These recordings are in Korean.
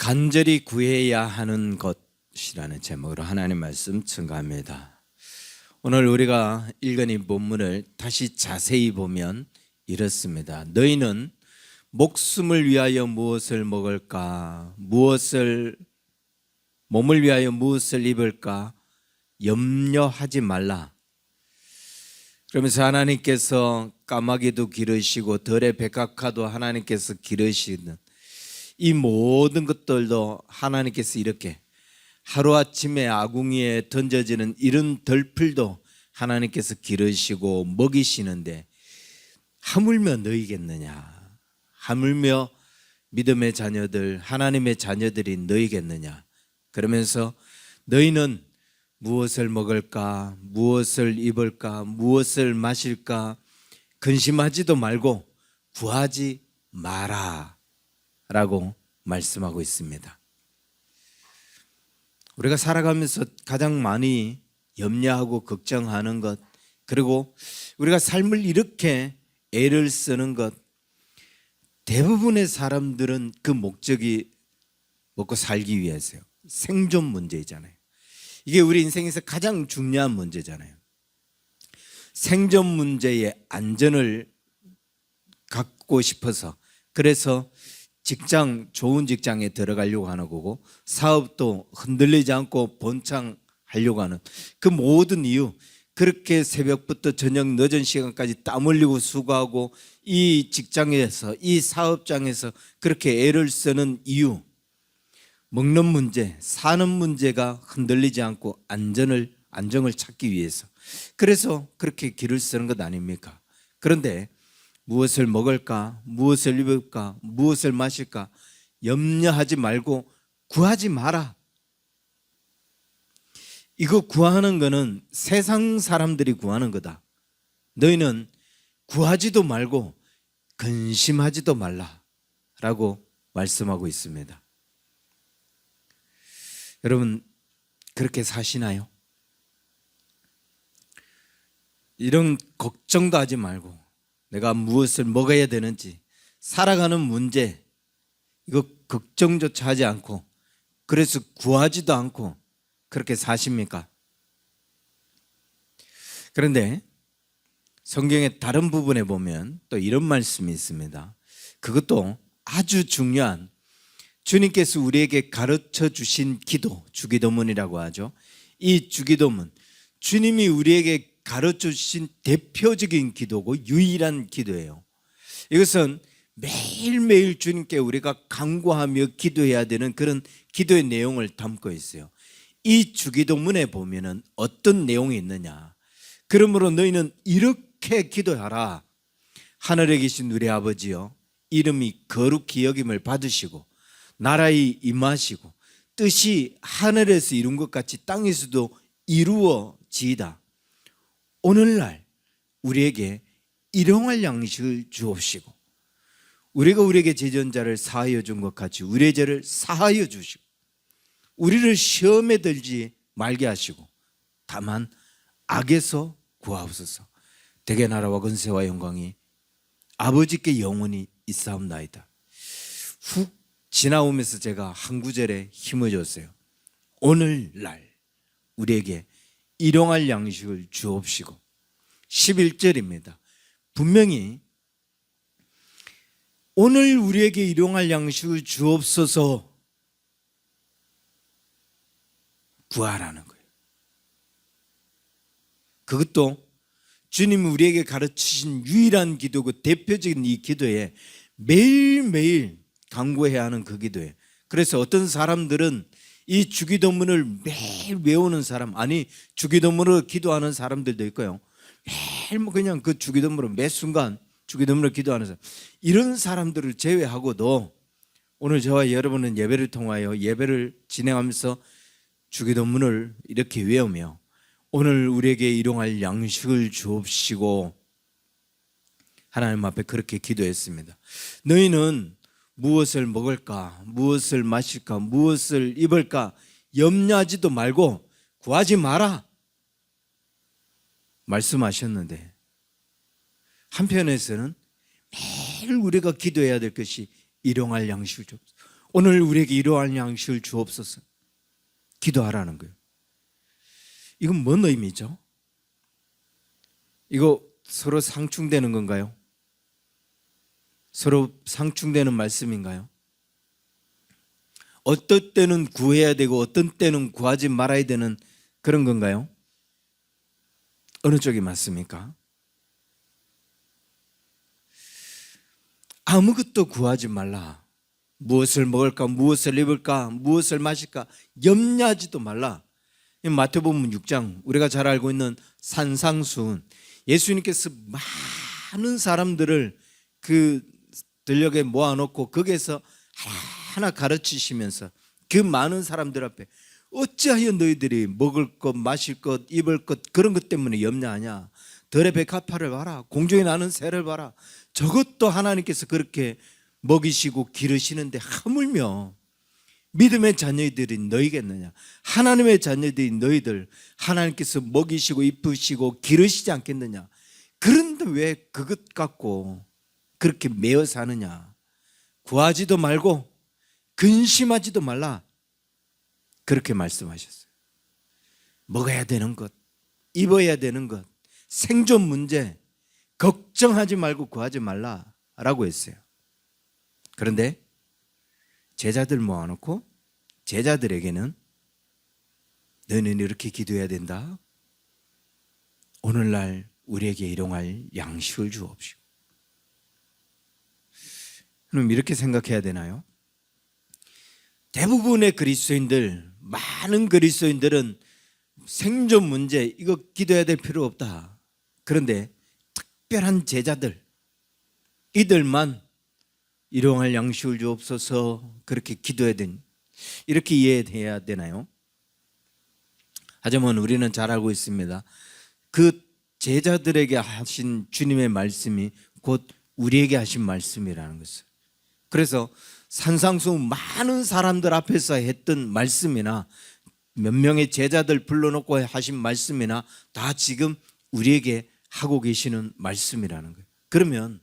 간절히 구해야 하는 것이라는 제목으로 하나님 말씀 증거합니다. 오늘 우리가 읽은 이 본문을 다시 자세히 보면 이렇습니다. 너희는 목숨을 위하여 무엇을 먹을까? 몸을 위하여 무엇을 입을까? 염려하지 말라. 그러면서 하나님께서 까마귀도 기르시고 들의 백합화도 하나님께서 기르시는 이 모든 것들도 하나님께서 이렇게 하루아침에 아궁이에 던져지는 이런 덜풀도 하나님께서 기르시고 먹이시는데 하물며 너희겠느냐? 하물며 믿음의 자녀들, 하나님의 자녀들이 너희겠느냐? 그러면서 너희는 무엇을 먹을까? 무엇을 입을까? 무엇을 마실까? 근심하지도 말고 구하지 마라 라고 말씀하고 있습니다. 우리가 살아가면서 가장 많이 염려하고 걱정하는 것, 그리고 우리가 삶을 이렇게 애를 쓰는 것, 대부분의 사람들은 그 목적이 먹고 살기 위해서요. 생존 문제이잖아요. 이게 우리 인생에서 가장 중요한 문제잖아요. 생존 문제의 안전을 갖고 싶어서, 그래서 좋은 직장에 들어가려고 하는 거고, 사업도 흔들리지 않고 번창하려고 하는 그 모든 이유, 그렇게 새벽부터 저녁 늦은 시간까지 땀 흘리고 수고하고 이 직장에서, 이 사업장에서 그렇게 애를 쓰는 이유, 먹는 문제, 사는 문제가 흔들리지 않고 안정을 찾기 위해서, 그래서 그렇게 길을 쓰는 것 아닙니까? 그런데 무엇을 먹을까? 무엇을 입을까? 무엇을 마실까? 염려하지 말고 구하지 마라. 이거 구하는 거는 세상 사람들이 구하는 거다. 너희는 구하지도 말고 근심하지도 말라 라고 말씀하고 있습니다. 여러분, 그렇게 사시나요? 이런 걱정도 하지 말고 내가 무엇을 먹어야 되는지, 살아가는 문제, 이거 걱정조차 하지 않고, 그래서 구하지도 않고 그렇게 사십니까? 그런데 성경의 다른 부분에 보면 또 이런 말씀이 있습니다. 그것도 아주 중요한, 주님께서 우리에게 가르쳐 주신 기도, 주기도문이라고 하죠. 이 주기도문, 주님이 우리에게 가르쳐 주신 대표적인 기도고 유일한 기도예요. 이것은 매일매일 주님께 우리가 간구하며 기도해야 되는 그런 기도의 내용을 담고 있어요. 이 주기도문에 보면은 어떤 내용이 있느냐? 그러므로 너희는 이렇게 기도하라. 하늘에 계신 우리 아버지여, 이름이 거룩히 여김을 받으시고 나라에 임하시고 뜻이 하늘에서 이룬 것 같이 땅에서도 이루어지이다. 오늘날 우리에게 일용할 양식을 주옵시고, 우리가 우리에게 죄전자를 사하여 준 것 같이 우리의 죄를 사하여 주시고, 우리를 시험에 들지 말게 하시고 다만 악에서 구하옵소서. 대개 나라와 권세와 영광이 아버지께 영원히 있사옵나이다. 훅 지나오면서 제가 한 구절에 힘을 줬어요. 오늘날 우리에게 일용할 양식을 주옵시고. 11절입니다. 분명히 오늘 우리에게 일용할 양식을 주옵소서 구하라는 거예요. 그것도 주님이 우리에게 가르치신 유일한 기도고 대표적인 이 기도에 매일매일 간구해야 하는 그 기도예요. 그래서 어떤 사람들은 이 주기도문을 매일 외우는 사람, 아니 주기도문으로 기도하는 사람들도 있고요. 매일 그냥 그 주기도문으로 매 순간 주기도문으로 기도하는 사람, 이런 사람들을 제외하고도 오늘 저와 여러분은 예배를 통하여 예배를 진행하면서 주기도문을 이렇게 외우며 오늘 우리에게 일용할 양식을 주옵시고 하나님 앞에 그렇게 기도했습니다. 너희는 무엇을 먹을까? 무엇을 마실까? 무엇을 입을까? 염려하지도 말고 구하지 마라 말씀하셨는데, 한편에서는 매일 우리가 기도해야 될 것이 일용할 양식을 주옵소서. 오늘 우리에게 이러한 양식을 주옵소서. 기도하라는 거예요. 이건 뭔 의미죠? 이거 서로 상충되는 건가요? 서로 상충되는 말씀인가요? 어떤 때는 구해야 되고 어떤 때는 구하지 말아야 되는 그런 건가요? 어느 쪽이 맞습니까? 아무것도 구하지 말라. 무엇을 먹을까, 무엇을 입을까, 무엇을 마실까 염려하지도 말라. 마태복음 6장 우리가 잘 알고 있는 산상수훈, 예수님께서 많은 사람들을 그 들녘에 모아놓고 거기에서 하나 가르치시면서 그 많은 사람들 앞에 어찌하여 너희들이 먹을 것, 마실 것, 입을 것 그런 것 때문에 염려하냐. 들의 백합화를 봐라, 공중에 나는 새를 봐라. 저것도 하나님께서 그렇게 먹이시고 기르시는데 하물며 믿음의 자녀들이 너희겠느냐. 하나님의 자녀들이 너희들 하나님께서 먹이시고 입히시고 기르시지 않겠느냐. 그런데 왜 그것 갖고 그렇게 매어 사느냐. 구하지도 말고 근심하지도 말라. 그렇게 말씀하셨어요. 먹어야 되는 것, 입어야 되는 것, 생존 문제 걱정하지 말고 구하지 말라라고 했어요. 그런데 제자들 모아놓고 제자들에게는 너희는 이렇게 기도해야 된다. 오늘날 우리에게 일용할 양식을 주옵시고. 그럼 이렇게 생각해야 되나요? 대부분의 그리스도인들, 많은 그리스도인들은 생존 문제 이거 기도해야 될 필요 없다. 그런데 특별한 제자들, 이들만 일용할 양식을 주옵소서 그렇게 기도해야 된, 이렇게 이해해야 되나요? 하지만 우리는 잘 알고 있습니다. 그 제자들에게 하신 주님의 말씀이 곧 우리에게 하신 말씀이라는 것을. 그래서 산상수훈 많은 사람들 앞에서 했던 말씀이나 몇 명의 제자들 불러놓고 하신 말씀이나 다 지금 우리에게 하고 계시는 말씀이라는 거예요. 그러면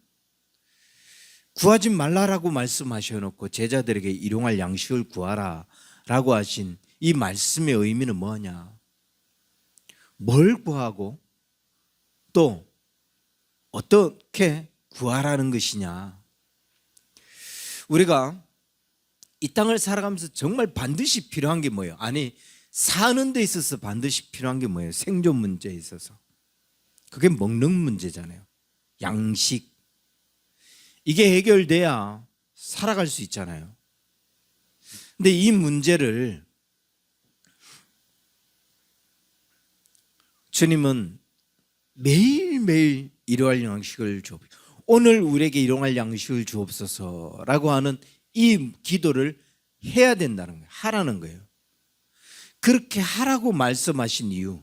구하지 말라라고 말씀하셔놓고 제자들에게 일용할 양식을 구하라 라고 하신 이 말씀의 의미는 뭐냐? 뭘 구하고 또 어떻게 구하라는 것이냐? 우리가 이 땅을 살아가면서 정말 반드시 필요한 게 뭐예요? 아니, 사는 데 있어서 반드시 필요한 게 뭐예요? 생존 문제에 있어서. 그게 먹는 문제잖아요. 양식. 이게 해결돼야 살아갈 수 있잖아요. 근데 이 문제를 주님은 매일매일 일용할 양식을 주옵소서. 오늘 우리에게 일용할 양식을 주옵소서라고 하는 이 기도를 해야 된다는 거예요. 하라는 거예요. 그렇게 하라고 말씀하신 이유,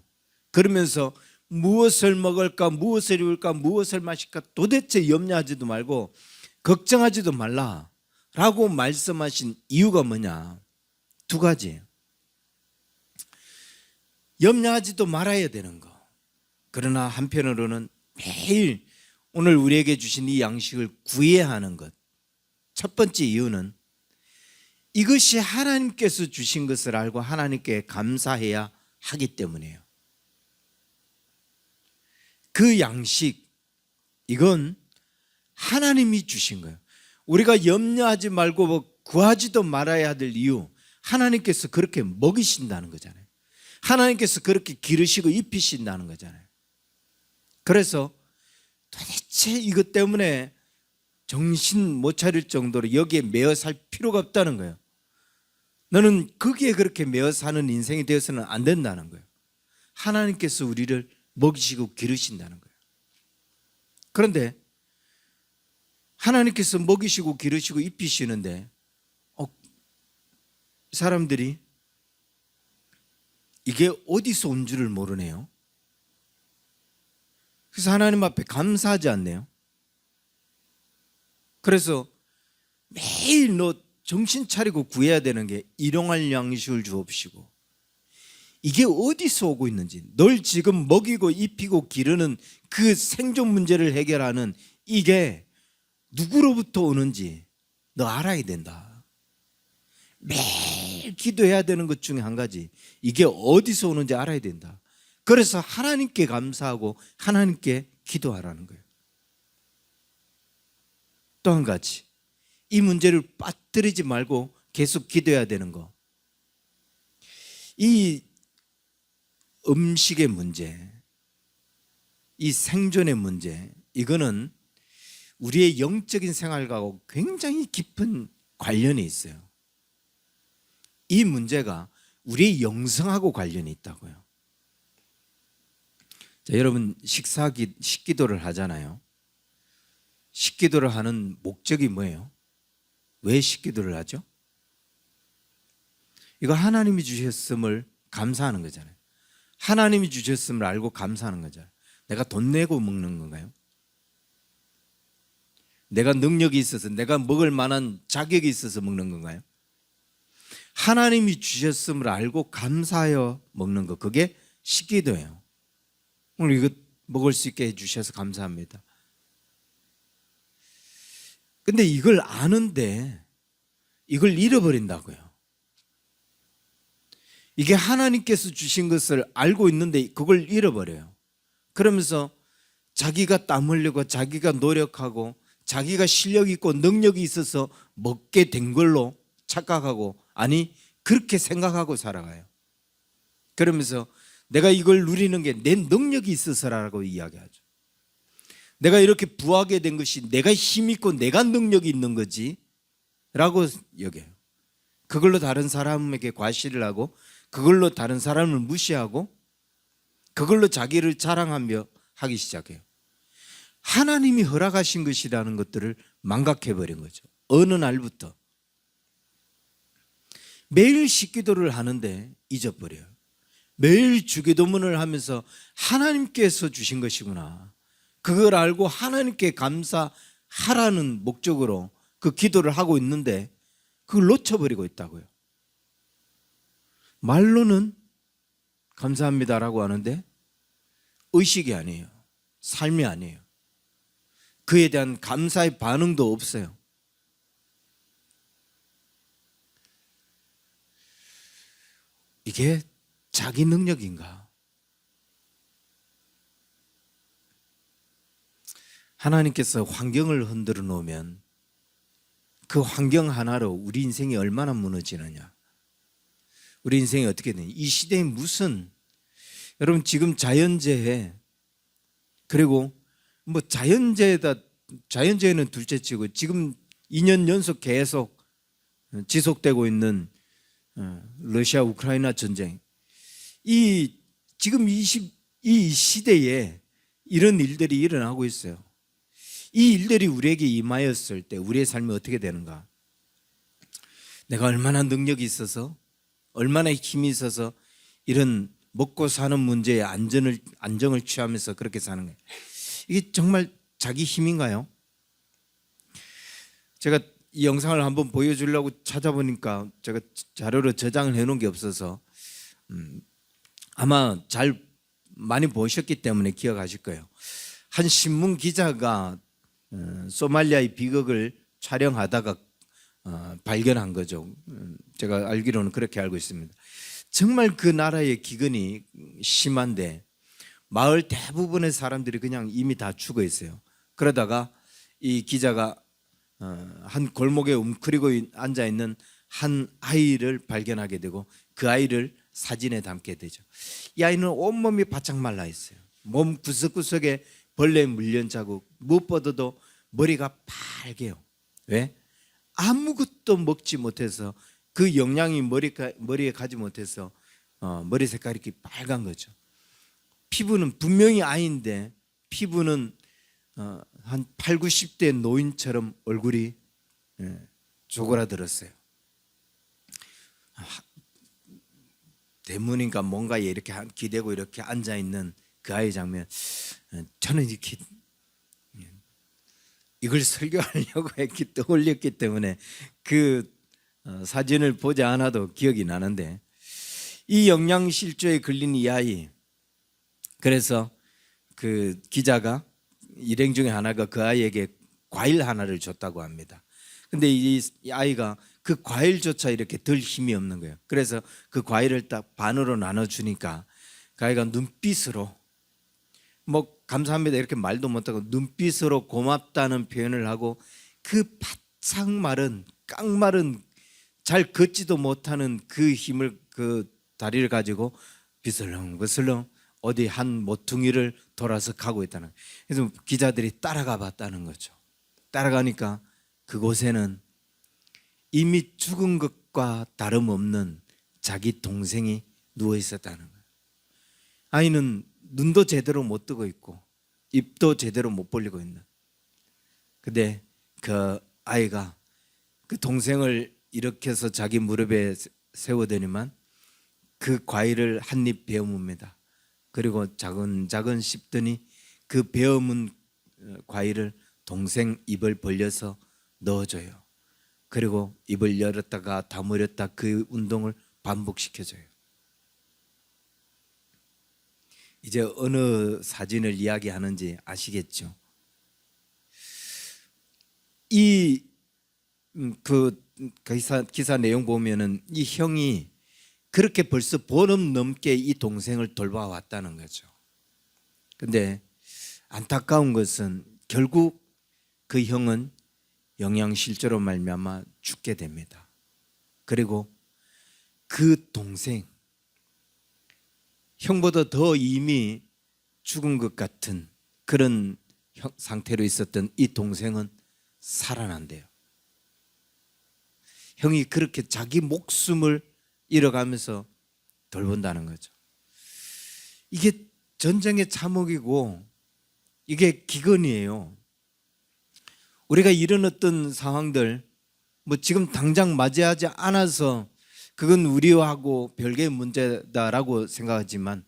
그러면서 무엇을 먹을까, 무엇을 입을까, 무엇을 마실까 도대체 염려하지도 말고 걱정하지도 말라라고 말씀하신 이유가 뭐냐? 두 가지예요. 염려하지도 말아야 되는 거. 그러나 한편으로는 매일 오늘 우리에게 주신 이 양식을 구해야 하는 것. 첫 번째 이유는 이것이 하나님께서 주신 것을 알고 하나님께 감사해야 하기 때문이에요. 그 양식, 이건 하나님이 주신 거예요. 우리가 염려하지 말고 구하지도 말아야 될 이유, 하나님께서 그렇게 먹이신다는 거잖아요. 하나님께서 그렇게 기르시고 입히신다는 거잖아요. 그래서 도대체 이것 때문에 정신 못 차릴 정도로 여기에 매어 살 필요가 없다는 거예요. 너는 거기에 그렇게 매어 사는 인생이 되어서는 안 된다는 거예요. 하나님께서 우리를 먹이시고 기르신다는 거예요. 그런데 하나님께서 먹이시고 기르시고 입히시는데 사람들이 이게 어디서 온 줄을 모르네요. 그래서 하나님 앞에 감사하지 않네요. 그래서 매일 너 정신 차리고 구해야 되는 게 일용할 양식을 주옵시고, 이게 어디서 오고 있는지, 널 지금 먹이고 입히고 기르는 그 생존 문제를 해결하는 이게 누구로부터 오는지 너 알아야 된다. 매일 기도해야 되는 것 중에 한 가지, 이게 어디서 오는지 알아야 된다. 그래서 하나님께 감사하고 하나님께 기도하라는 거예요. 또 한 가지, 이 문제를 빠뜨리지 말고 계속 기도해야 되는 거. 이 음식의 문제, 이 생존의 문제, 이거는 우리의 영적인 생활과 굉장히 깊은 관련이 있어요. 이 문제가 우리의 영성하고 관련이 있다고요. 자, 여러분 식기도를 하잖아요. 식기도를 하는 목적이 뭐예요? 왜 식기도를 하죠? 이거 하나님이 주셨음을 감사하는 거잖아요. 하나님이 주셨음을 알고 감사하는 거잖아요. 내가 돈 내고 먹는 건가요? 내가 능력이 있어서, 내가 먹을 만한 자격이 있어서 먹는 건가요? 하나님이 주셨음을 알고 감사하여 먹는 것, 그게 식기도예요. 오늘 이거 먹을 수 있게 해주셔서 감사합니다. 근데 이걸 아는데 이걸 잃어버린다고요. 이게 하나님께서 주신 것을 알고 있는데 그걸 잃어버려요. 그러면서 자기가 땀 흘리고 자기가 노력하고 자기가 실력 있고 능력이 있어서 먹게 된 걸로 착각하고, 아니 그렇게 생각하고 살아가요. 그러면서 내가 이걸 누리는 게 내 능력이 있어서라고 이야기하죠. 내가 이렇게 부하게 된 것이 내가 힘 있고 내가 능력이 있는 거지 라고 여겨요. 그걸로 다른 사람에게 과시를 하고, 그걸로 다른 사람을 무시하고, 그걸로 자기를 자랑하며 하기 시작해요. 하나님이 허락하신 것이라는 것들을 망각해버린 거죠. 어느 날부터 매일 식기도를 하는데 잊어버려요. 매일 주기도문을 하면서 하나님께서 주신 것이구나, 그걸 알고 하나님께 감사하라는 목적으로 그 기도를 하고 있는데 그걸 놓쳐버리고 있다고요. 말로는 감사합니다라고 하는데 의식이 아니에요. 삶이 아니에요. 그에 대한 감사의 반응도 없어요. 이게 자기 능력인가? 하나님께서 환경을 흔들어 놓으면 그 환경 하나로 우리 인생이 얼마나 무너지느냐, 우리 인생이 어떻게 되냐. 이 시대에 무슨, 여러분 지금 자연재해, 그리고 뭐 자연재해는 둘째치고 지금 2년 연속 계속 지속되고 있는 러시아 우크라이나 전쟁, 이 지금 이 시대에 이런 일들이 일어나고 있어요. 이 일들이 우리에게 임하였을 때 우리의 삶이 어떻게 되는가? 내가 얼마나 능력이 있어서, 얼마나 힘이 있어서 이런 먹고 사는 문제에 안정을 취하면서 그렇게 사는 거예요. 이게 정말 자기 힘인가요? 제가 이 영상을 한번 보여주려고 찾아보니까 제가 자료로 저장을 해놓은 게 없어서 아마 많이 보셨기 때문에 기억하실 거예요. 한 신문 기자가 소말리아의 비극을 촬영하다가 발견한 거죠. 제가 알기로는 그렇게 알고 있습니다. 정말 그 나라의 기근이 심한데 마을 대부분의 사람들이 그냥 이미 다 죽어 있어요. 그러다가 이 기자가 한 골목에 웅크리고 앉아 있는 한 아이를 발견하게 되고 그 아이를 사진에 담게 되죠. 이 아이는 온몸이 바짝 말라 있어요. 몸 구석구석에 벌레 물린 자국, 무엇보다도 머리가 빨개요. 왜? 아무것도 먹지 못해서, 그 영양이 머리에 가지 못해서 머리 색깔이 이렇게 빨간 거죠. 피부는 분명히 아이인데 피부는 한 8, 90대 노인처럼 얼굴이 쪼그라들었어요. 대문인가 뭔가에 이렇게 기대고 이렇게 앉아 있는 그 아이 장면, 저는 이렇게 이걸 설교하려고 떠올렸기 때문에 그 사진을 보지 않아도 기억이 나는데, 이 영양실조에 걸린 이 아이, 그래서 그 기자가 일행 중에 하나가 그 아이에게 과일 하나를 줬다고 합니다. 근데 이 아이가 그 과일조차 이렇게 덜 힘이 없는 거예요. 그래서 그 과일을 딱 반으로 나눠주니까 그 아이가 눈빛으로 뭐 감사합니다 이렇게 말도 못하고 눈빛으로 고맙다는 표현을 하고 그 바짝 마른 깡마른 잘 걷지도 못하는 그 힘을 그 다리를 가지고 비슬렁비슬렁 어디 한 모퉁이를 돌아서 가고 있다는 거예요. 그래서 기자들이 따라가 봤다는 거죠. 따라가니까 그곳에는 이미 죽은 것과 다름없는 자기 동생이 누워 있었다는 거예요. 아이는 눈도 제대로 못 뜨고 있고 입도 제대로 못 벌리고 있는. 근데 그 아이가 그 동생을 일으켜서 자기 무릎에 세우더니만 그 과일을 한 입 베어뭅니다. 그리고 자근자근 씹더니 그 베어문 과일을 동생 입을 벌려서 넣어줘요. 그리고 입을 열었다가 다물었다 그 운동을 반복시켜줘요. 이제 어느 사진을 이야기하는지 아시겠죠? 이 기사 내용 보면은 이 형이 그렇게 벌써 보름 넘게 이 동생을 돌봐왔다는 거죠. 근데 안타까운 것은 결국 그 형은 영양실조로 말미암아 죽게 됩니다. 그리고 그 동생, 형보다 더 이미 죽은 것 같은 그런 상태로 있었던 이 동생은 살아난대요. 형이 그렇게 자기 목숨을 잃어가면서 돌본다는 거죠. 이게 전쟁의 참혹이고 이게 기근이에요. 우리가 이런 어떤 상황들 뭐 지금 당장 맞이하지 않아서 그건 우리하고 별개의 문제다라고 생각하지만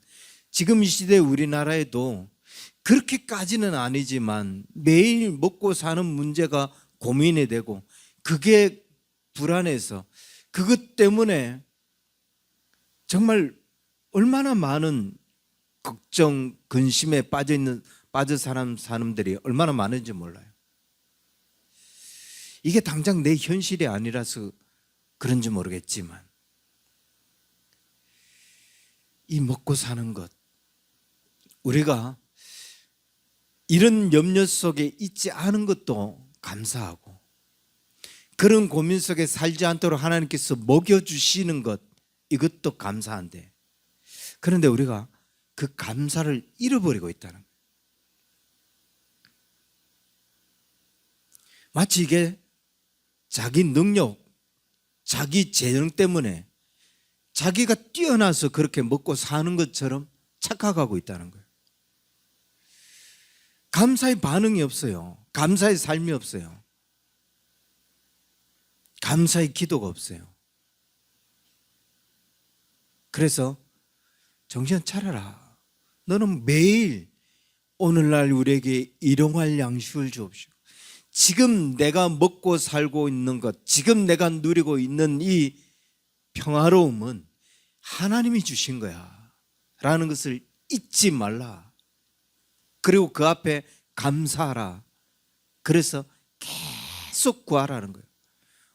지금 이 시대 우리나라에도 그렇게까지는 아니지만 매일 먹고 사는 문제가 고민이 되고 그게 불안해서 그것 때문에 정말 얼마나 많은 걱정, 근심에 빠진 사람들이 얼마나 많은지 몰라요. 이게 당장 내 현실이 아니라서 그런지 모르겠지만 이 먹고 사는 것, 우리가 이런 염려 속에 있지 않은 것도 감사하고 그런 고민 속에 살지 않도록 하나님께서 먹여주시는 것, 이것도 감사한데 그런데 우리가 그 감사를 잃어버리고 있다는 거예요. 마치 이게 자기 능력, 자기 재능 때문에 자기가 뛰어나서 그렇게 먹고 사는 것처럼 착각하고 있다는 거예요. 감사의 반응이 없어요. 감사의 삶이 없어요. 감사의 기도가 없어요. 그래서 정신 차려라. 너는 매일 오늘날 우리에게 일용할 양식을 주옵시고 지금 내가 먹고 살고 있는 것, 지금 내가 누리고 있는 이 평화로움은 하나님이 주신 거야 라는 것을 잊지 말라. 그리고 그 앞에 감사하라. 그래서 계속 구하라는 거예요.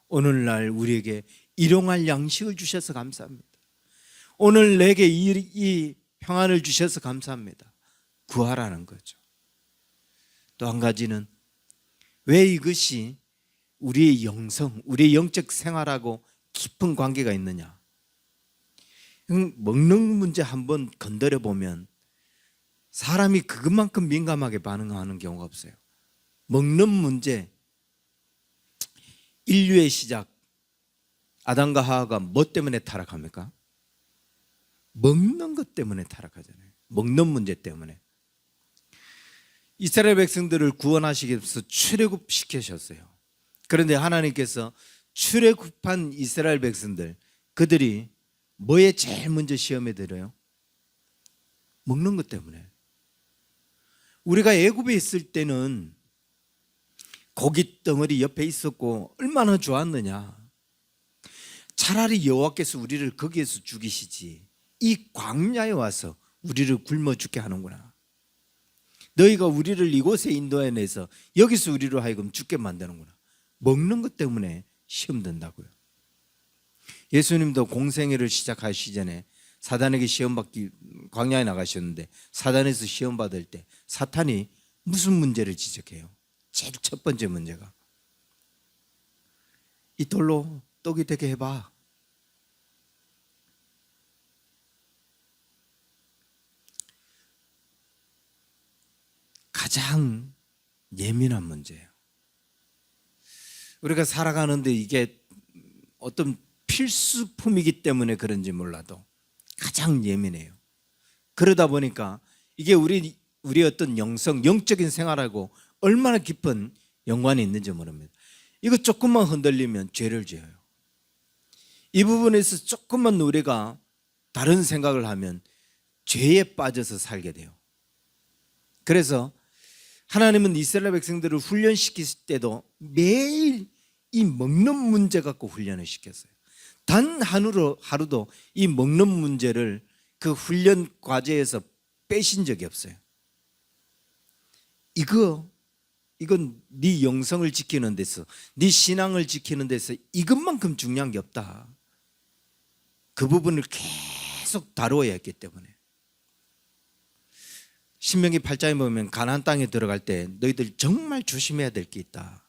오늘날 우리에게 일용할 양식을 주셔서 감사합니다. 오늘 내게 이 평안을 주셔서 감사합니다. 구하라는 거죠. 또 한 가지는 왜 이것이 우리의 영성, 우리의 영적 생활하고 깊은 관계가 있느냐. 먹는 문제 한번 건드려 보면 사람이 그것만큼 민감하게 반응하는 경우가 없어요. 먹는 문제, 인류의 시작, 아담과 하와가 뭐 때문에 타락합니까? 먹는 것 때문에 타락하잖아요. 먹는 문제 때문에. 이스라엘 백성들을 구원하시기 위해서 출애굽시키셨어요. 그런데 하나님께서 출애굽한 이스라엘 백성들, 그들이 뭐에 제일 먼저 시험에 들어요? 먹는 것 때문에. 우리가 애굽에 있을 때는 고기 덩어리 옆에 있었고 얼마나 좋았느냐. 차라리 여호와께서 우리를 거기에서 죽이시지 이 광야에 와서 우리를 굶어 죽게 하는구나. 너희가 우리를 이곳에 인도해내서 여기서 우리로 하여금 죽게 만드는구나. 먹는 것 때문에 시험 든다고요. 예수님도 공생애를 시작하시기 전에 사단에게 시험받기 광야에 나가셨는데 사단에서 시험 받을 때 사탄이 무슨 문제를 지적해요? 제일 첫 번째 문제가 이 돌로 떡이 되게 해봐. 가장 예민한 문제예요. 우리가 살아가는데 이게 어떤 필수품이기 때문에 그런지 몰라도 가장 예민해요. 그러다 보니까 이게 우리 어떤 영적인 생활하고 얼마나 깊은 연관이 있는지 모릅니다. 이거 조금만 흔들리면 죄를 지어요. 이 부분에서 조금만 우리가 다른 생각을 하면 죄에 빠져서 살게 돼요. 그래서 하나님은 이스라엘 백성들을 훈련시킬 때도 매일 이 먹는 문제 갖고 훈련을 시켰어요. 단 하루도 이 먹는 문제를 그 훈련 과제에서 빼신 적이 없어요. 이건 네 영성을 지키는 데서, 네 신앙을 지키는 데서 이것만큼 중요한 게 없다. 그 부분을 계속 다루어야 했기 때문에. 신명기 8장에 보면 가나안 땅에 들어갈 때 너희들 정말 조심해야 될 게 있다.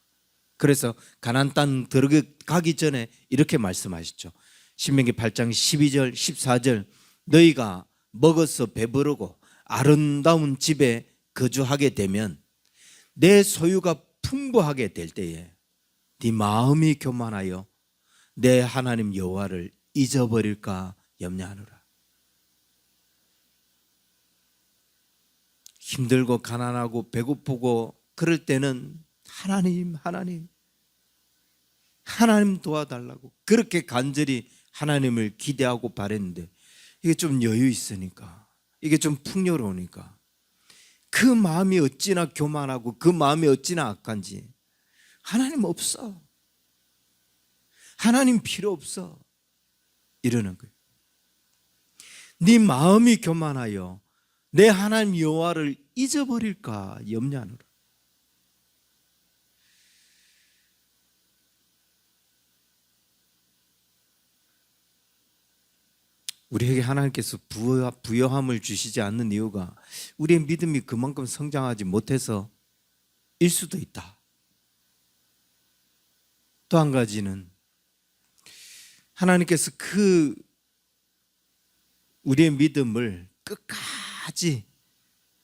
그래서 가나안 땅 들어가기 전에 이렇게 말씀하셨죠. 신명기 8장 12절 14절 너희가 먹어서 배부르고 아름다운 집에 거주하게 되면 내 소유가 풍부하게 될 때에 네 마음이 교만하여 내 하나님 여호와를 잊어버릴까 염려하노라. 힘들고 가난하고 배고프고 그럴 때는 하나님 도와달라고 그렇게 간절히 하나님을 기대하고 바랬는데 이게 좀 여유 있으니까 이게 좀 풍요로우니까 그 마음이 어찌나 교만하고 그 마음이 어찌나 악한지 하나님 없어. 하나님 필요 없어. 이러는 거예요. 네 마음이 교만하여 내 하나님 여호와를 잊어버릴까 염려하노라. 우리에게 하나님께서 부여함을 주시지 않는 이유가 우리의 믿음이 그만큼 성장하지 못해서 일 수도 있다. 또 한 가지는 하나님께서 우리의 믿음을 끝까지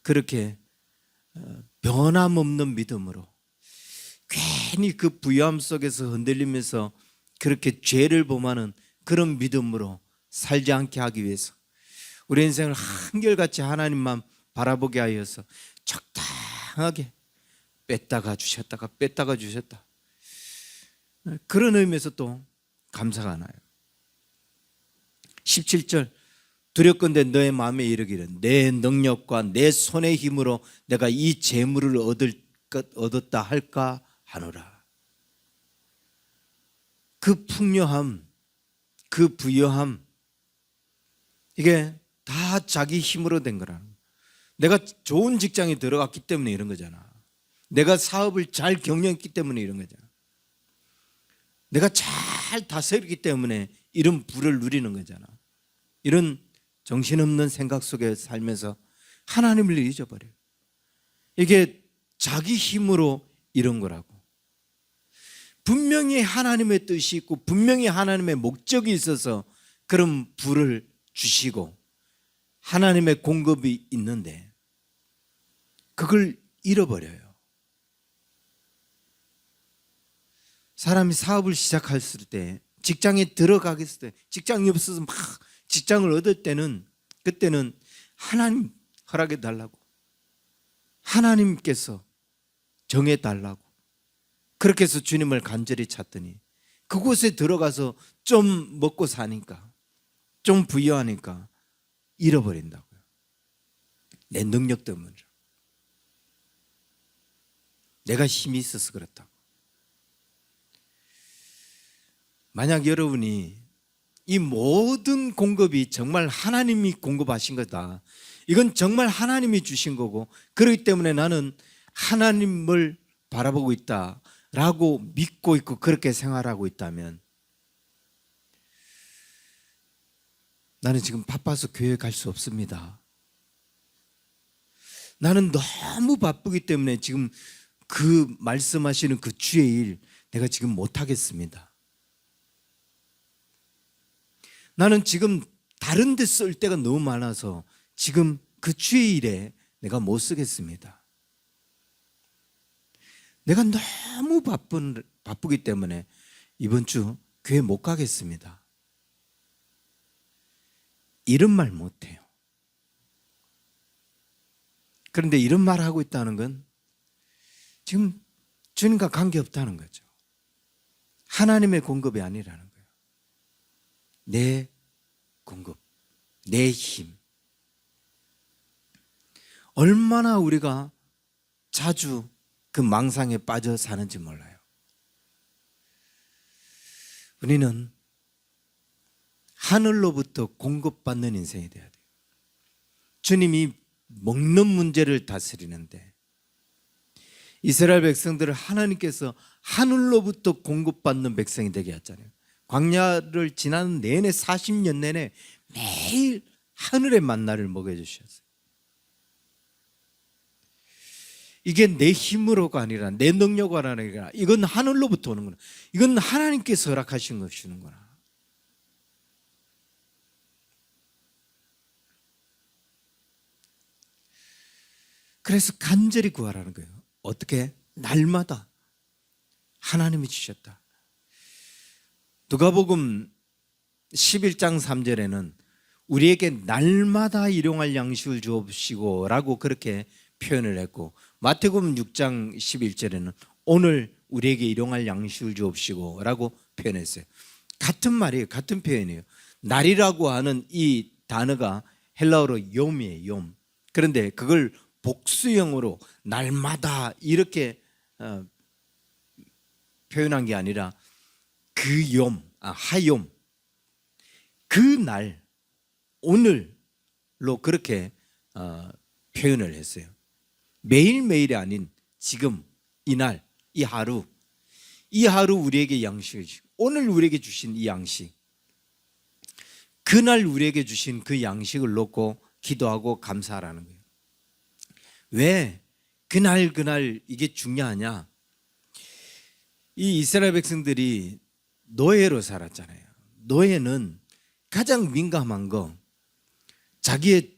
그렇게 변함없는 믿음으로 괜히 그 부여함 속에서 흔들리면서 그렇게 죄를 범하는 그런 믿음으로 살지 않게 하기 위해서 우리 인생을 한결같이 하나님만 바라보게 하여서 적당하게 뺐다가 주셨다가 그런 의미에서 또 감사가 나요. 17절 두렵건대 너의 마음에 이르기를 내 능력과 내 손의 힘으로 내가 이 재물을 얻었다 할까 하노라. 그 풍요함, 그 부여함 이게 다 자기 힘으로 된 거라는 거야. 내가 좋은 직장에 들어갔기 때문에 이런 거잖아. 내가 사업을 잘 경영했기 때문에 이런 거잖아. 내가 잘 다스렸기 때문에 이런 부를 누리는 거잖아. 이런 정신없는 생각 속에 살면서 하나님을 잊어버려요. 이게 자기 힘으로 이런 거라고. 분명히 하나님의 뜻이 있고 분명히 하나님의 목적이 있어서 그런 부를 주시고 하나님의 공급이 있는데 그걸 잃어버려요. 사람이 사업을 시작했을 때 직장에 들어가겠을 때 직장이 없어서 막 직장을 얻을 때는 그때는 하나님 허락해 달라고 하나님께서 정해 달라고 그렇게 해서 주님을 간절히 찾더니 그곳에 들어가서 좀 먹고 사니까 좀 부유하니까 잃어버린다고요. 내 능력 때문에 내가 힘이 있어서 그렇다고. 만약 여러분이 이 모든 공급이 정말 하나님이 공급하신 거다, 이건 정말 하나님이 주신 거고 그렇기 때문에 나는 하나님을 바라보고 있다라고 믿고 있고 그렇게 생활하고 있다면 나는 지금 바빠서 교회 갈 수 없습니다. 나는 너무 바쁘기 때문에 지금 그 말씀하시는 그 주의 일 내가 지금 못하겠습니다. 나는 지금 다른 데 쓸 때가 너무 많아서 지금 그 주의 일에 내가 못 쓰겠습니다. 내가 너무 바쁘기 때문에 이번 주 교회 못 가겠습니다. 이런 말 못해요. 그런데 이런 말 하고 있다는 건 지금 주님과 관계없다는 거죠. 하나님의 공급이 아니라는 거예요. 내 공급, 내 힘. 얼마나 우리가 자주 그 망상에 빠져 사는지 몰라요. 우리는 하늘로부터 공급받는 인생이 돼야 돼요. 주님이 먹는 문제를 다스리는데 이스라엘 백성들을 하나님께서 하늘로부터 공급받는 백성이 되게 했잖아요. 광야를 지나는 내내 40년 내내 매일 하늘의 만나를 먹여주셨어요. 이게 내 힘으로가 아니라 내 능력으로 아니라 이건 하늘로부터 오는 거나 이건 하나님께서 허락하신 것이는구나. 그래서 간절히 구하라는 거예요. 어떻게? 날마다 하나님이 주셨다. 누가복음 11장 3절에는 우리에게 날마다 일용할 양식을 주옵시고 라고 그렇게 표현을 했고, 마태복음 6장 11절에는 오늘 우리에게 일용할 양식을 주옵시고 라고 표현했어요. 같은 말이에요. 같은 표현이에요. 날이라고 하는 이 단어가 헬라어로 욤이에요. 욤. 그런데 그걸 복수형으로 날마다 이렇게 표현한 게 아니라 그 욤, 하욤, 그 날, 오늘로 그렇게 표현을 했어요. 매일매일이 아닌 지금, 이날, 이 하루 우리에게 양식을 주시고 오늘 우리에게 주신 이 양식, 그날 우리에게 주신 그 양식을 놓고 기도하고 감사하라는 거예요. 왜 그날 이게 중요하냐? 이 이스라엘 백성들이 노예로 살았잖아요. 노예는 가장 민감한 거, 자기의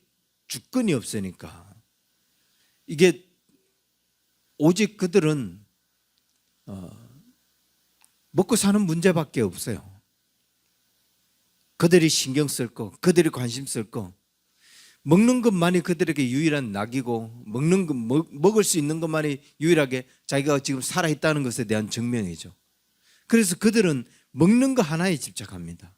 주권이 없으니까 이게 오직 그들은 먹고 사는 문제밖에 없어요. 그들이 신경 쓸 거, 그들이 관심 쓸 거, 먹는 것만이 그들에게 유일한 낙이고 먹을 수 있는 것만이 유일하게 자기가 지금 살아있다는 것에 대한 증명이죠. 그래서 그들은 먹는 거 하나에 집착합니다.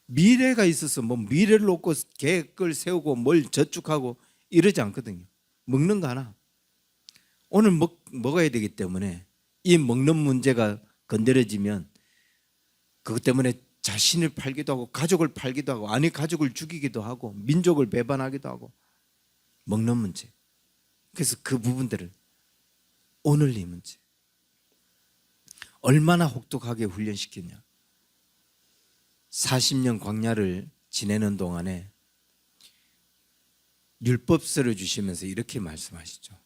미래가 있어서 미래를 놓고 계획을 세우고 뭘 저축하고 이러지 않거든요. 먹는 거 하나. 오늘 먹어야 되기 때문에 이 먹는 문제가 건드려지면 그것 때문에 자신을 팔기도 하고 가족을 팔기도 하고 아니 가족을 죽이기도 하고 민족을 배반하기도 하고 먹는 문제. 그래서 그 부분들을 오늘 이 문제 얼마나 혹독하게 훈련시키냐. 40년 광야를 지내는 동안에 율법서를 주시면서 이렇게 말씀하시죠.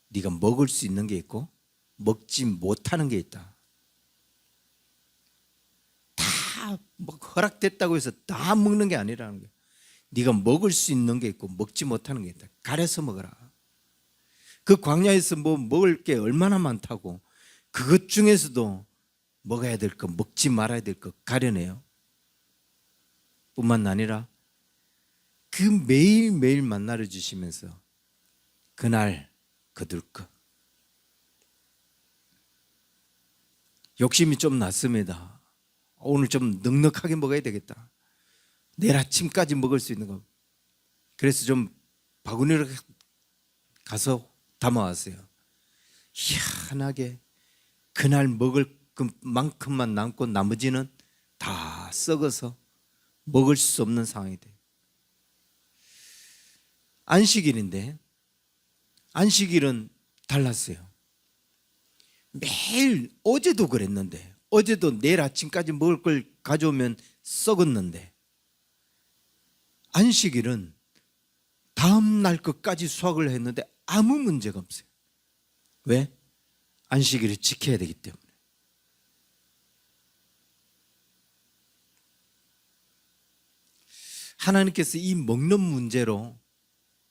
네가 먹을 수 있는 게 있고 먹지 못하는 게 있다. 다 허락됐다고 해서 다 먹는 게 아니라는 거예요. 네가 먹을 수 있는 게 있고 먹지 못하는 게 있다. 가려서 먹어라. 그 광야에서 먹을 게 얼마나 많다고 그것 중에서도 먹어야 될 거, 먹지 말아야 될 거 가려내요. 뿐만 아니라 그 매일매일 만나를 주시면서 그날 거둘 것. 욕심이 좀 났습니다. 오늘 좀 넉넉하게 먹어야 되겠다. 내일 아침까지 먹을 수 있는 거. 그래서 좀 바구니로 가서 담아왔어요. 희한하게 그날 먹을 그만큼만 남고 나머지는 다 썩어서 먹을 수 없는 상황이 돼요. 안식일인데 안식일은 달랐어요. 매일 어제도 그랬는데 어제도 내일 아침까지 먹을 걸 가져오면 썩었는데 안식일은 다음 날 것까지 수확을 했는데 아무 문제가 없어요. 왜? 안식일을 지켜야 되기 때문에. 하나님께서 이 먹는 문제로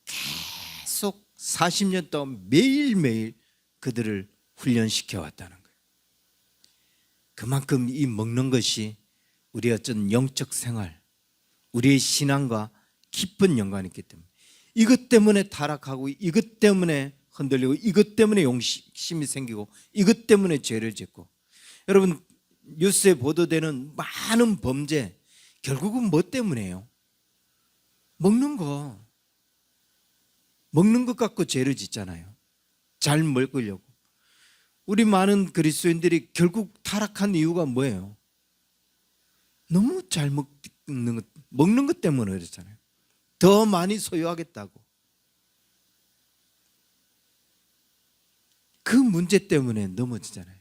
계속 40년 동안 매일매일 그들을 훈련시켜 왔다는 거예요. 그만큼 이 먹는 것이 우리의 어떤 영적 생활, 우리의 신앙과 깊은 연관이 있기 때문에, 이것 때문에 타락하고, 이것 때문에 흔들리고, 이것 때문에 용심이 생기고, 이것 때문에 죄를 짓고. 여러분, 뉴스에 보도되는 많은 범죄, 결국은 뭐 때문이에요? 먹는 것 갖고 죄를 짓잖아요. 잘 먹으려고. 우리 많은 그리스도인들이 결국 타락한 이유가 뭐예요? 너무 잘 먹는 것 때문에 그렇잖아요. 더 많이 소유하겠다고. 그 문제 때문에 넘어지잖아요.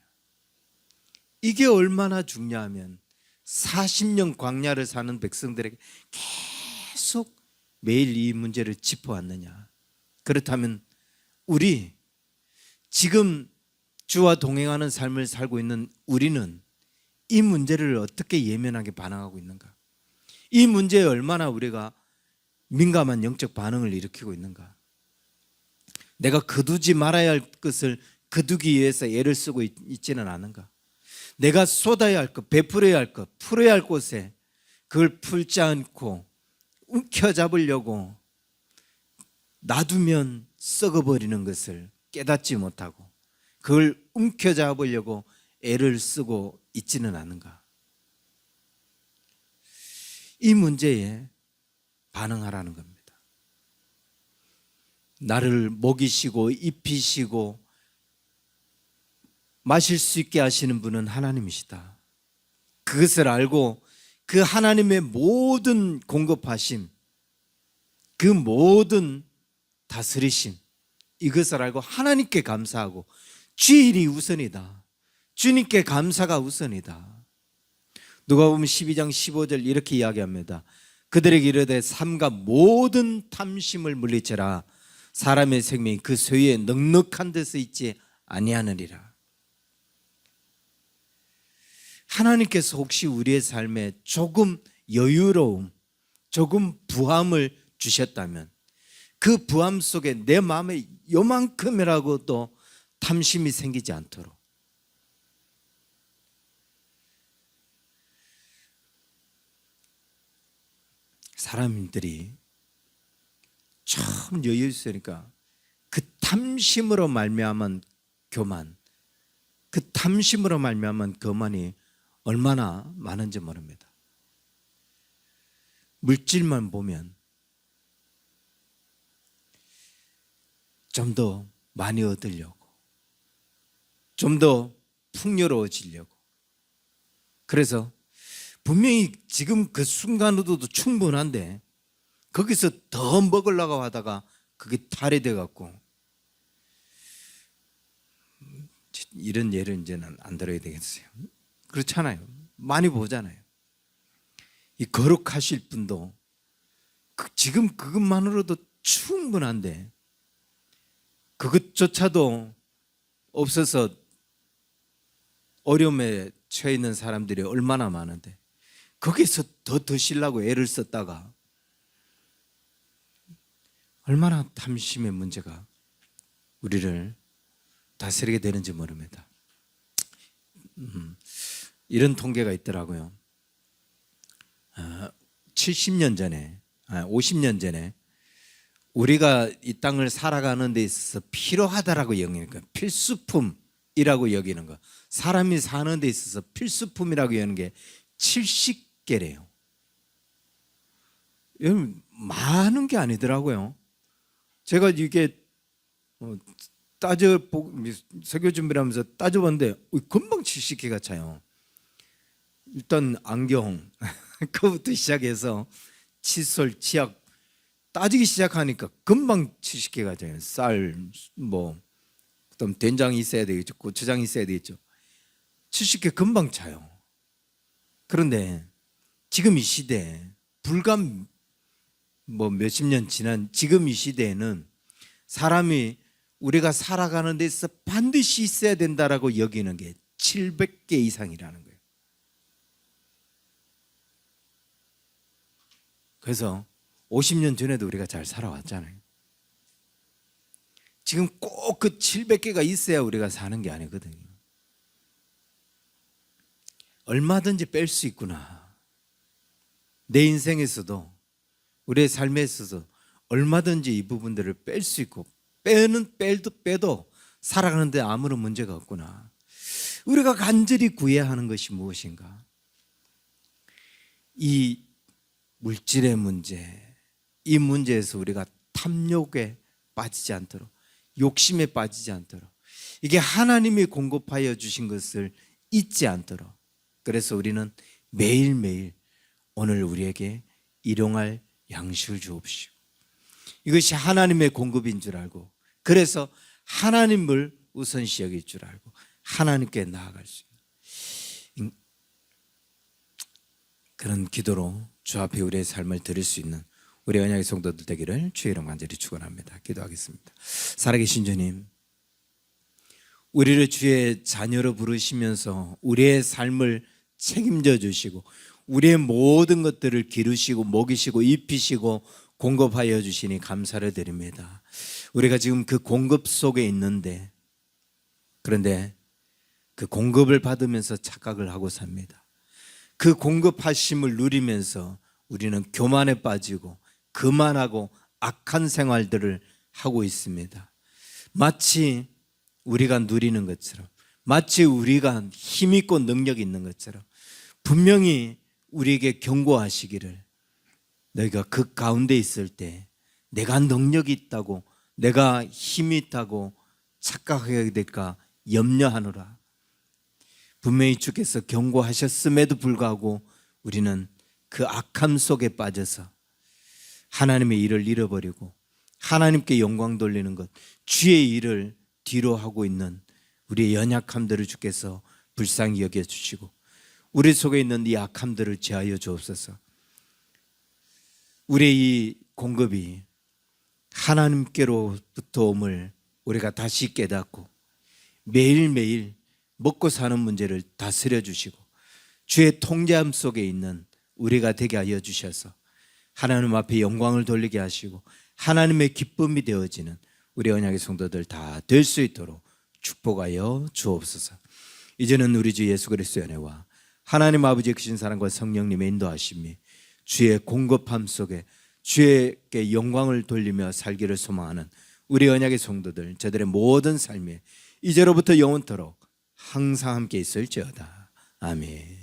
이게 얼마나 중요하면 40년 광야를 사는 백성들에게 계속 매일 이 문제를 짚어왔느냐. 그렇다면 우리 지금 주와 동행하는 삶을 살고 있는 우리는 이 문제를 어떻게 예민하게 반응하고 있는가? 이 문제에 얼마나 우리가 민감한 영적 반응을 일으키고 있는가? 내가 거두지 말아야 할 것을 거두기 위해서 애를 쓰고 있지는 않은가? 내가 쏟아야 할 것, 베풀어야 할 것, 풀어야 할 곳에 그걸 풀지 않고 움켜잡으려고 놔두면 썩어버리는 것을 깨닫지 못하고 그걸 움켜잡으려고 애를 쓰고 있지는 않은가? 이 문제에 반응하라는 겁니다. 나를 먹이시고 입히시고 마실 수 있게 하시는 분은 하나님이시다. 그것을 알고 그 하나님의 모든 공급하심, 그 모든 다스리심, 이것을 알고 하나님께 감사하고 주일이 우선이다. 주님께 감사가 우선이다. 누가복음 12장 15절 이렇게 이야기합니다. 그들에게 이르되 삼가 모든 탐심을 물리쳐라. 사람의 생명이 그 소유에 넉넉한 데서 있지 아니하느니라. 하나님께서 혹시 우리의 삶에 조금 여유로움, 조금 부함을 주셨다면 그 부함 속에 내 마음에 요만큼이라고도 탐심이 생기지 않도록 사람들이 참 여유 있으니까 그 탐심으로 말미암은 교만, 그 탐심으로 말미암은 거만이 얼마나 많은지 모릅니다. 물질만 보면 좀 더 많이 얻으려고, 좀 더 풍요로워지려고. 그래서 분명히 지금 그 순간으로도 충분한데 거기서 더 먹으려고 하다가 그게 탈이 돼갖고, 이런 예를 이제는 안 들어야 되겠어요. 그렇잖아요. 많이 보잖아요. 이 거룩하실 분도 지금 그것만으로도 충분한데 그것조차도 없어서 어려움에 처해 있는 사람들이 얼마나 많은데 거기서 더 드시려고 애를 썼다가 얼마나 탐심의 문제가 우리를 다스리게 되는지 모릅니다. 이런 통계가 있더라고요. 70년 전에, 50년 전에 우리가 이 땅을 살아가는 데 있어서 필요하다라고 여기는 거, 필수품이라고 여기는 거, 사람이 사는 데 있어서 필수품이라고 여기는 게 70개래요. 여러분, 많은 게 아니더라고요. 제가 이게 설교 준비를 하면서 따져봤는데 금방 70개가 차요. 일단 안경 그거부터 시작해서 칫솔, 치약 따지기 시작하니까 금방 70개가 차요. 쌀, 그다음 된장이 있어야 되겠죠. 고추장이 있어야 되겠죠. 70개 금방 차요. 그런데 지금 이 시대에 불과 뭐 몇십 년 지난 지금 이 시대에는 사람이 우리가 살아가는 데서 반드시 있어야 된다라고 여기는 게 700개 이상이라는 거예요. 그래서 50년 전에도 우리가 잘 살아왔잖아요. 지금 꼭 그 700개가 있어야 우리가 사는 게 아니거든요. 얼마든지 뺄 수 있구나. 내 인생에서도 우리의 삶에 있어서 얼마든지 이 부분들을 뺄 수 있고 빼도 살아가는데 아무런 문제가 없구나. 우리가 간절히 구해야 하는 것이 무엇인가? 이 물질의 문제, 이 문제에서 우리가 탐욕에 빠지지 않도록, 욕심에 빠지지 않도록, 이게 하나님이 공급하여 주신 것을 잊지 않도록, 그래서 우리는 매일매일 오늘 우리에게 일용할 양식을 주옵시오. 이것이 하나님의 공급인 줄 알고, 그래서 하나님을 우선시 여길 줄 알고 하나님께 나아갈 수 있는 그런 기도로 주 앞에 우리의 삶을 드릴 수 있는 우리 언약의 성도들 되기를 주의 이름 간절히 축원합니다. 기도하겠습니다. 살아계신 주님, 우리를 주의 자녀로 부르시면서 우리의 삶을 책임져 주시고 우리의 모든 것들을 기르시고 먹이시고 입히시고 공급하여 주시니 감사를 드립니다. 우리가 지금 그 공급 속에 있는데, 그런데 그 공급을 받으면서 착각을 하고 삽니다. 그 공급하심을 누리면서 우리는 교만에 빠지고 거만하고 악한 생활들을 하고 있습니다. 마치 우리가 누리는 것처럼, 마치 우리가 힘 있고 능력 있는 것처럼 분명히 우리에게 경고하시기를, 너희가 그 가운데 있을 때 내가 능력이 있다고, 내가 힘이 있다고 착각하게 될까 염려하노라. 분명히 주께서 경고하셨음에도 불구하고 우리는 그 악함 속에 빠져서 하나님의 일을 잃어버리고 하나님께 영광 돌리는 것, 주의 일을 뒤로 하고 있는 우리의 연약함들을 주께서 불쌍히 여겨주시고 우리 속에 있는 이 악함들을 제하여 주옵소서. 우리의 이 공급이 하나님께로부터 옴을 우리가 다시 깨닫고 매일매일 먹고 사는 문제를 다스려 주시고 주의 통제함 속에 있는 우리가 되게 하여 주셔서 하나님 앞에 영광을 돌리게 하시고 하나님의 기쁨이 되어지는 우리 언약의 성도들 다 될 수 있도록 축복하여 주옵소서. 이제는 우리 주 예수 그리스도의 은혜와 하나님 아버지의 크신 사랑과 성령님의 인도하심이 주의 공급함 속에 주에게 영광을 돌리며 살기를 소망하는 우리 언약의 성도들, 저들의 모든 삶에 이제로부터 영원토록 항상 함께 있을지어다. 아멘.